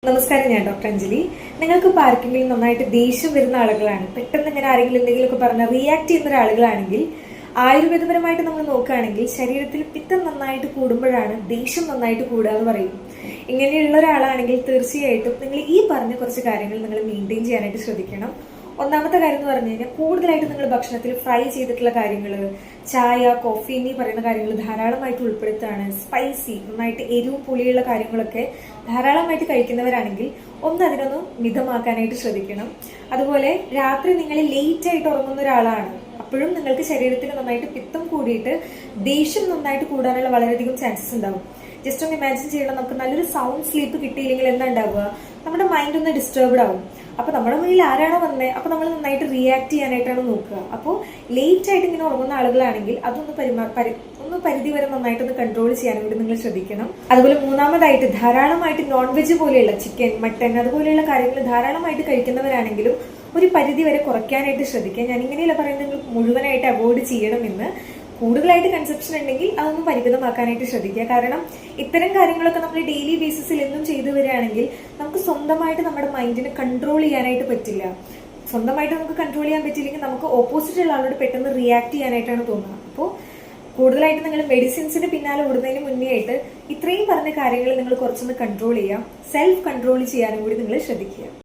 നമസ്കാരം, ഞാൻ ഡോക്ടർ അഞ്ജലി. നിങ്ങൾക്ക് ഇപ്പോൾ ആർക്കെങ്കിലും നന്നായിട്ട് ദേഷ്യം വരുന്ന ആളുകളാണ്, പെട്ടെന്ന് ഇങ്ങനെ ആരെങ്കിലും എന്തെങ്കിലുമൊക്കെ പറഞ്ഞാൽ റിയാക്ട് ചെയ്യുന്ന ഒരാളുകളാണെങ്കിൽ, ആയുർവേദപരമായിട്ട് നമ്മൾ നോക്കുകയാണെങ്കിൽ ശരീരത്തിൽ പിത്തം നന്നായിട്ട് കൂടുമ്പോഴാണ് ദേഷ്യം നന്നായിട്ട് കൂടുക എന്ന് പറയും. ഇങ്ങനെയുള്ള ഒരാളാണെങ്കിൽ തീർച്ചയായിട്ടും നിങ്ങൾ ഈ പറഞ്ഞ കുറച്ച് കാര്യങ്ങൾ നിങ്ങൾ മെയിൻറ്റെയിൻ ചെയ്യാനായിട്ട് ശ്രദ്ധിക്കണം. ഒന്നാമത്തെ കാര്യം എന്ന് പറഞ്ഞു കഴിഞ്ഞാൽ, കൂടുതലായിട്ട് നിങ്ങൾ ഭക്ഷണത്തിൽ ഫ്രൈ ചെയ്തിട്ടുള്ള കാര്യങ്ങൾ, ചായ, കോഫി എന്നീ പറയുന്ന കാര്യങ്ങൾ ധാരാളമായിട്ട് ഉൾപ്പെടുത്താണ്. സ്പൈസി, നന്നായിട്ട് എരിവും പുളിയുള്ള കാര്യങ്ങളൊക്കെ ധാരാളമായിട്ട് കഴിക്കുന്നവരാണെങ്കിൽ അതിനൊന്ന് മിതമാക്കാനായിട്ട് ശ്രദ്ധിക്കണം. അതുപോലെ രാത്രി നിങ്ങൾ ലേറ്റ് ആയിട്ട് ഉറങ്ങുന്ന ഒരാളാണ്, അപ്പോഴും നിങ്ങൾക്ക് ശരീരത്തിൽ നന്നായിട്ട് പിത്തം കൂടിയിട്ട് ദേഷ്യം നന്നായിട്ട് കൂടാനുള്ള വളരെയധികം ചാൻസസ് ഉണ്ടാവും. ജസ്റ്റ് ഒന്ന് ഇമാജിൻ ചെയ്യണം, നമുക്ക് നല്ലൊരു സൗണ്ട് സ്ലീപ്പ് കിട്ടിയില്ലെങ്കിൽ എന്താ ഉണ്ടാവുക, നമ്മുടെ മൈൻഡ് ഒന്ന് ഡിസ്റ്റർബ്ഡ് ആവും. അപ്പൊ നമ്മുടെ മുന്നിൽ ആരാണോ വന്നത് അപ്പൊ നമ്മൾ നന്നായിട്ട് റിയാക്ട് ചെയ്യാനായിട്ടാണ് നോക്കുക. അപ്പോൾ ലേറ്റ് ആയിട്ട് ഇങ്ങനെ ഉറങ്ങുന്ന ആളുകളാണെങ്കിൽ അതൊന്ന് പരിധി വരെ നന്നായിട്ടൊന്ന് കൺട്രോൾ ചെയ്യാൻ വേണ്ടി നിങ്ങൾ ശ്രദ്ധിക്കണം. അതുപോലെ മൂന്നാമതായിട്ട്, ധാരാളമായിട്ട് നോൺ വെജ് പോലെയുള്ള ചിക്കൻ, മട്ടൻ അതുപോലെയുള്ള കാര്യങ്ങൾ ധാരാളമായിട്ട് കഴിക്കുന്നവരാണെങ്കിലും ഒരു പരിധി വരെ കുറയ്ക്കാനായിട്ട് ശ്രദ്ധിക്കുക. ഞാൻ ഇങ്ങനെയല്ല പറയുന്നത് നിങ്ങൾ മുഴുവനായിട്ട് അവോയ്ഡ് ചെയ്യണമെന്ന്. കൂടുതലായിട്ട് കൺസെപ്ഷൻ ഉണ്ടെങ്കിൽ അതൊന്നും പരിമിതമാക്കാനായിട്ട് ശ്രദ്ധിക്കുക. കാരണം ഇത്തരം കാര്യങ്ങളൊക്കെ നമ്മൾ ഡെയിലി ബേസിസിൽ എന്നും ചെയ്തു വരികയാണെങ്കിൽ നമുക്ക് സ്വന്തമായിട്ട് നമ്മുടെ മൈൻഡിനെ കൺട്രോൾ ചെയ്യാനായിട്ട് പറ്റില്ല. സ്വന്തമായിട്ട് നമുക്ക് കൺട്രോൾ ചെയ്യാൻ പറ്റില്ലെങ്കിൽ നമുക്ക് ഓപ്പോസിറ്റ് ഉള്ള ആളോട് പെട്ടെന്ന് റിയാക്ട് ചെയ്യാനായിട്ടാണ് തോന്നുക. അപ്പോൾ കൂടുതലായിട്ട് നിങ്ങൾ മെഡിസിൻസിന് പിന്നാലെ ഓടുന്നതിന് മുന്നേ ആയിട്ട് ഇത്രയും പറഞ്ഞ കാര്യങ്ങൾ നിങ്ങൾ കുറച്ചൊന്ന് കൺട്രോൾ ചെയ്യാം. സെൽഫ് കൺട്രോൾ ചെയ്യാനും കൂടി നിങ്ങൾ ശ്രദ്ധിക്കുക.